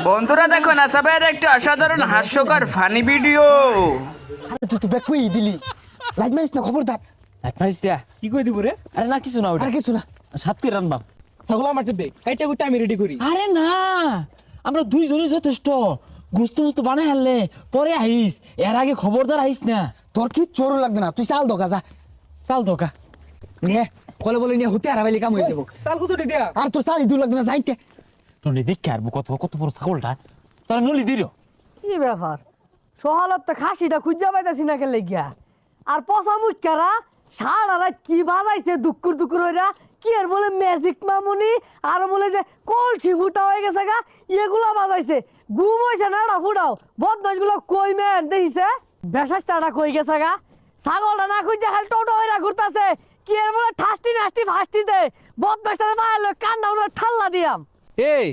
বন্ধুরা দেখো নাসাবের একটি অসাধারণ হাস্যকর ফানি ভিডিও। আরে তুই তো ব্যাক কই দিলি লাইট মারিস না খবরদার। লাইট মারিস দিয়া কি কই দিব রে? আরে না কিছু না ওটা আর কিছু না সাত করে রানবাম। ছাগল আমার দে কাইটা গুটা আমি রেডি করি। আরে না আমরা দুইজনই যথেষ্ট। গুস্ত মুস্ত বানাই হারলে পরে আইস, এর আগে খবরদার আইস না। তোর কি চোর লাগবে না, তুই চাল দোকা যা চাল দোকা নিয়ে কলে বলে নিয়ে হতে হারাবাইলে কাম হয়ে যাবো। চাল কত দিয়া? আর তোর চাল ইদুর লাগবে না যাইতে। নলি দেখে আর কত কত বড় ছাগলটা তোরা নলি দিল। কি ব্যাপার সহালত তো খাসিটা খুঁজা পাইতাছি না কেলে গিয়া আর পচা মুখারা সারা রাত কি বাজাইছে দুকুর দুকুর হইরা কি আর বলে ম্যাজিক মামুনি আর বলে যে কলসি ফুটা হয়ে গেছে গা এগুলা বাজাইছে ঘুম হইছে না না ফুটাও বদমাস গুলো কই মেন দেখিছে বেশাসটা কই গেছে গা ছাগলটা না খুঁজা খালি টোটো হইরা ঘুরতাছে কি আর বলে ঠাস্টি নাস্টি ফাস্টি দে বদমাসটার মায়ের কান্না উনার ঠাল্লা দিয়াম। এই